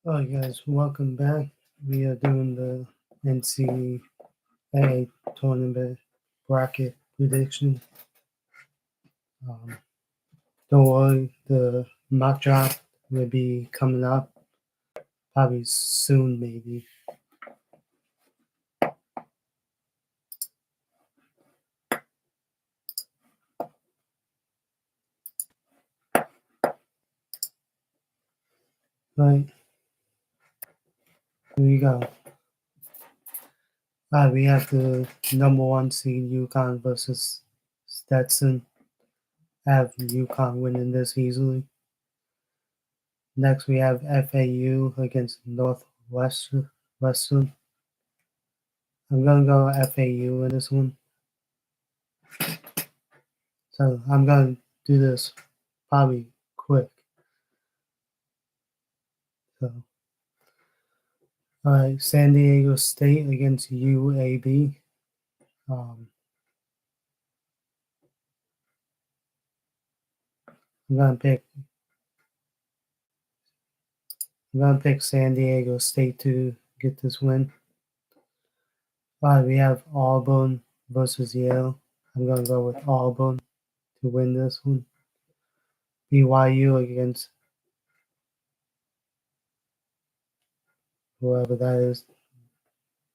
Hi guys, welcome back. We are doing the ncaa tournament bracket prediction. Um, don't worry, the mock draft will be coming up probably soon, maybe. Right, here we go. We have the number one seed UConn versus Stetson. I have UConn winning this easily. Next, we have FAU against Northwestern. I'm gonna go FAU in this one. So I'm gonna do this probably quick. So, all right, San Diego State against UAB. Um, I'm gonna pick. I'm gonna pick San Diego State to get this win. All right, we have Auburn versus Yale. I'm gonna go with Auburn to win this one. BYU against whoever that is.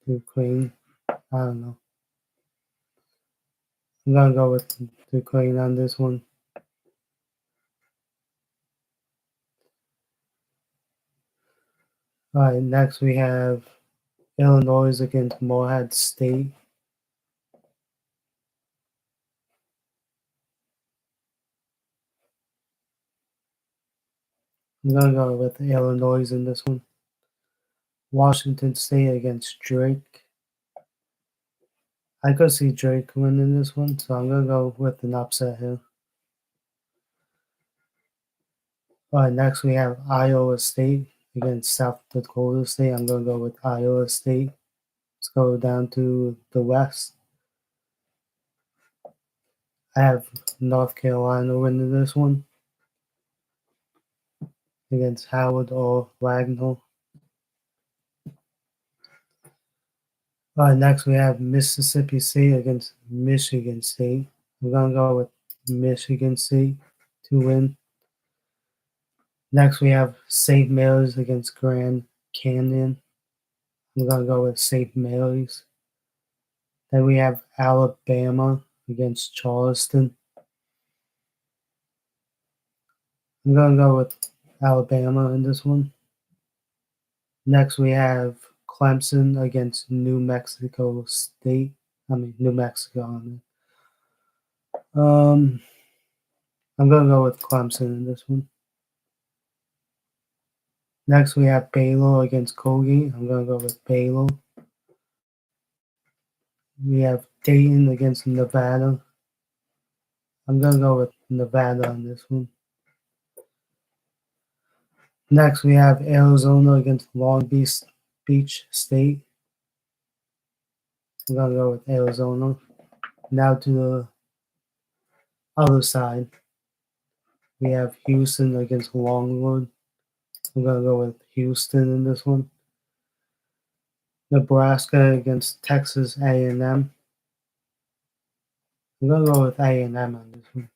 Duquesne. I don't know. I'm gonna go with Duquesne on this one. All right, next we have Illinois against Morehead State. I'm gonna go with Illinois in this one. Washington State against Drake. I could see Drake winning this one, so I'm gonna go with an upset here. All right, next we have Iowa State against South Dakota State. I'm gonna go with Iowa State. Let's go down to the West. I have North Carolina winning this one against Howard or Wagner. All right, next we have Mississippi State against Michigan State. I'm gonna go with Michigan State to win. Next we have St. Mary's against Grand Canyon. I'm gonna go with St. Mary's. Then we have Alabama against Charleston. I'm gonna go with Alabama in this one. Next we have Clemson against New Mexico State. New Mexico. I'm gonna go with Clemson in this one. Next we have Baylor against Colgate. I'm gonna go with Baylor. We have Dayton against Nevada. I'm gonna go with Nevada on this one. Next, we have Arizona against Long Beach State. I'm gonna go with Arizona. Now to the other side, we have Houston against Longwood. I'm gonna go with Houston in this one. Nebraska against Texas A&M. I'm gonna go with A&M on this one.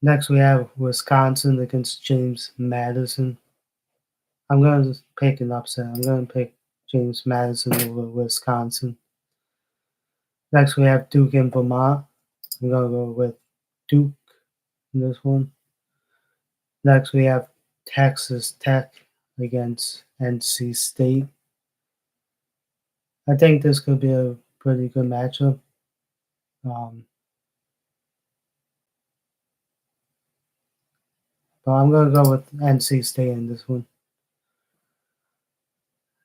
Next, we have Wisconsin against James Madison. I'm gonna pick an upset. I'm gonna pick James Madison over Wisconsin. Next, we have Duke and Vermont. I'm gonna go with Duke in this one. Next, we have Texas Tech against NC State. I think this could be a pretty good matchup. But I'm gonna go with NC State in this one.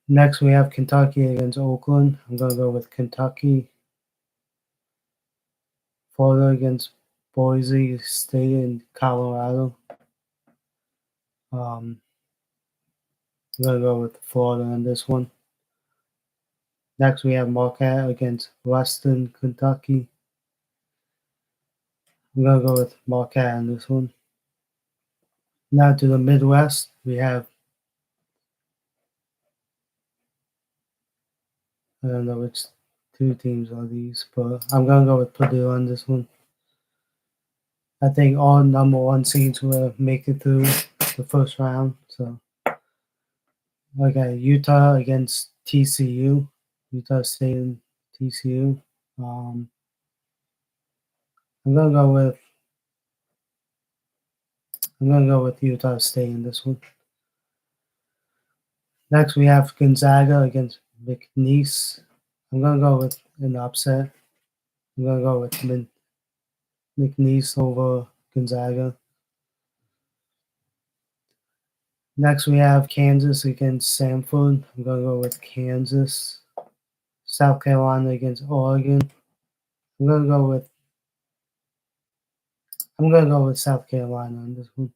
Next, we have Kentucky against Oakland. I'm gonna go with Kentucky. Florida against Boise State in Colorado. I'm gonna go with Florida in this one. Next, we have Marquette against Western Kentucky. I'm gonna go with Marquette in this one. Now to the Midwest, we have, I don't know which two teams are these, but I'm going to go with Purdue on this one. I think all number one seeds will make it through the first round. So, okay, Utah against TCU, Utah State and TCU. Um, I'm gonna go with Utah State in this one. Next, we have Gonzaga against McNeese. I'm gonna go with an upset. I'm gonna go with McNeese over Gonzaga. Next, we have Kansas against Samford. I'm gonna go with Kansas. South Carolina against Oregon. I'm gonna go with South Carolina on this one.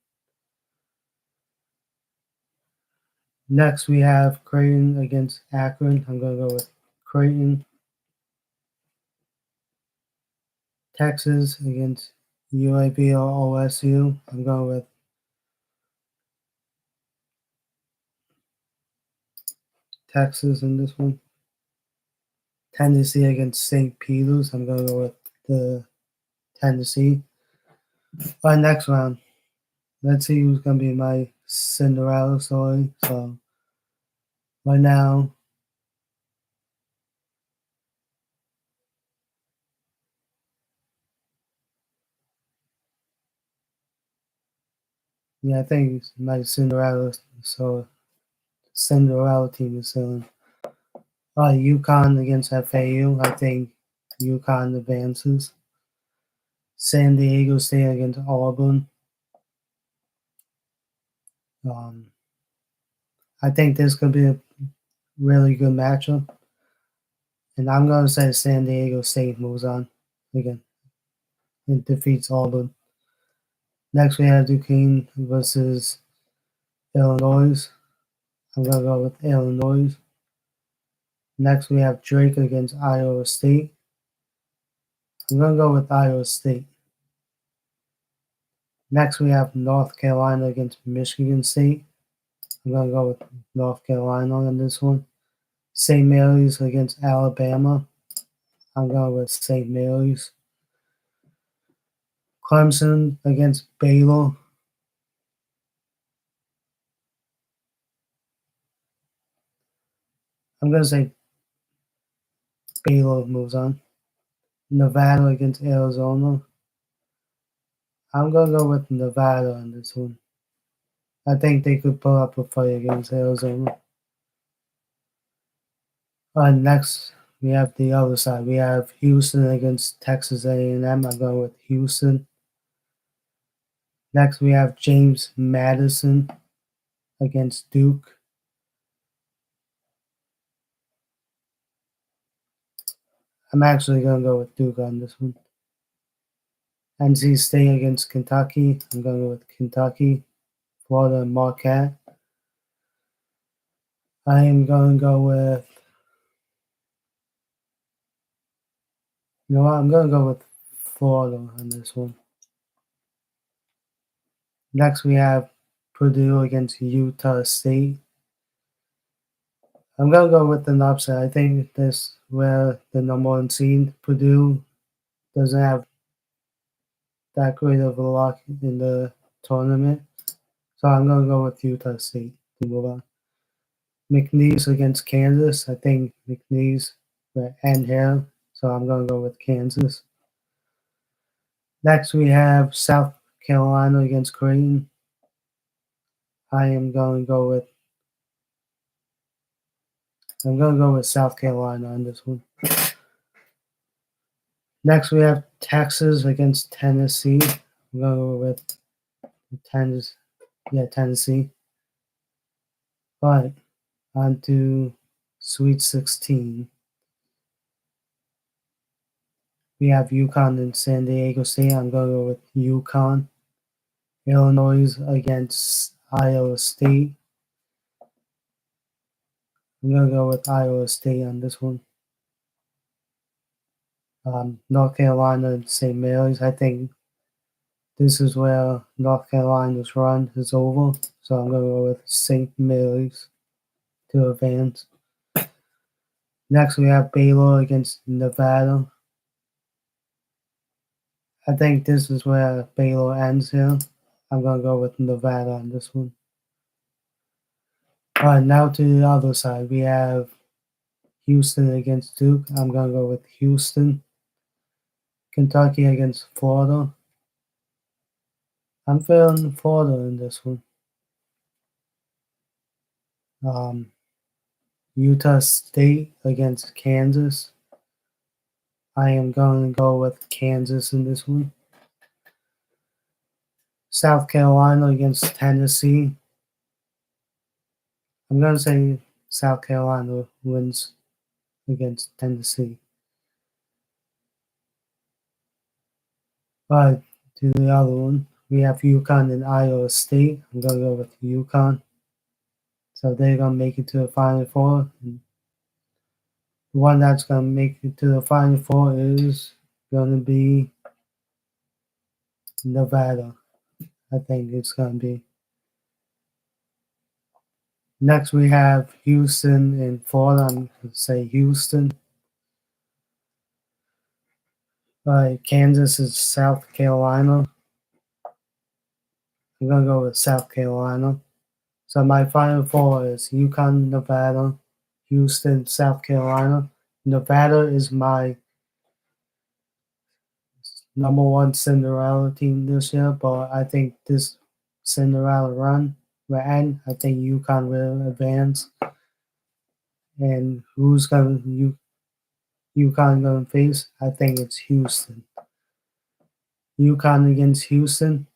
Next, we have Creighton against Akron. I'm gonna go with Creighton. Texas against UAB or OSU. I'm going with Texas in this one. Tennessee against St. Peter's. I'm going to go with the Tennessee. All right, next round. Let's see who's going to be my Cinderella story. So, right now, yeah, I think my Cinderella team is still in. UConn against FAU. I think UConn advances. San Diego State against Auburn. Um, I think this could be a really good matchup. And I'm going to say San Diego State moves on again. It defeats Auburn. Next, we have Duquesne versus Illinois. I'm going to go with Illinois. Next, we have Drake against Iowa State. I'm going to go with Iowa State. Next, we have North Carolina against Michigan State. I'm going to go with North Carolina on this one. St. Mary's against Alabama. I'm going with St. Mary's. Clemson against Baylor. I'm going to say Baylor moves on. Nevada against Arizona. I'm going to go with Nevada on this one. I think they could pull up a fight against Arizona. Next, we have the other side. We have Houston against Texas A&M. I'm going with Houston. Next, we have James Madison against Duke. I'm actually going to go with Duke on this one. NC State against Kentucky. I'm going to go with Kentucky. Florida Marquette. I am going to go with, you know what, I'm going to go with Florida on this one. Next, we have Purdue against Utah State. I'm going to go with an upset. I think this where the number one seed, Purdue, doesn't have that great of a luck in the tournament. So I'm going to go with Utah State to move on. McNeese against Kansas. I think McNeese will end here. So I'm going to go with Kansas. Next, we have South Carolina against Creighton. I am going to go with South Carolina on this one. Next, we have Texas against Tennessee. I'm going to go with Tennessee. All right, on to Sweet 16. We have UConn and San Diego State. I'm going to go with UConn. Illinois against Iowa State. I'm going to go with Iowa State on this one. North Carolina and St. Mary's. I think This is where North Carolina's run is over, so I'm going to go with St. Mary's to advance. Next, we have Baylor against Nevada. I think this is where Baylor ends here. I'm going to go with Nevada on this one. All right, now to the other side. We have Houston against Duke. I'm going to go with Houston. Kentucky against Florida. I'm feeling Florida in this one. Utah State against Kansas. I am going to go with Kansas in this one. South Carolina against Tennessee. I'm going to say South Carolina wins against Tennessee. All right, to the other one. We have UConn and Iowa State. I'm going to go with UConn. So they're going to make it to the Final Four. And the one that's going to make it to the Final Four is going to be Nevada. I think it's going to be. Next, we have Houston and Florida. I'm going to say Houston. All right, Kansas is South Carolina. I'm going to go with South Carolina. So my Final Four is UConn, Nevada, Houston, South Carolina. Nevada is my number one Cinderella team this year, but I think this Cinderella run will end. I think UConn will advance. And who's going to UConn going to face? I think it's Houston. UConn against Houston.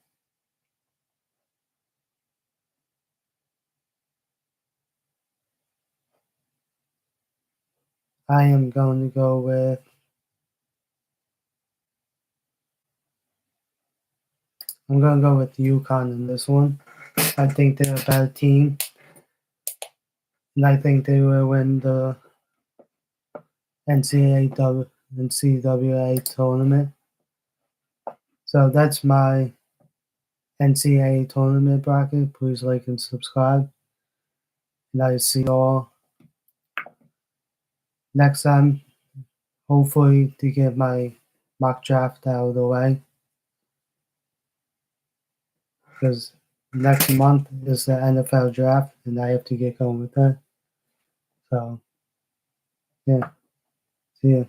I am going to go with. I'm going to go with UConn in this one. I think they're a better team. And I think they will win the NCAA tournament. So that's my NCAA tournament bracket. Please like and subscribe. And I see you all next time. Hopefully to get my mock draft out of the way. Because next month is the NFL draft and I have to get going with that. So, yeah. See ya.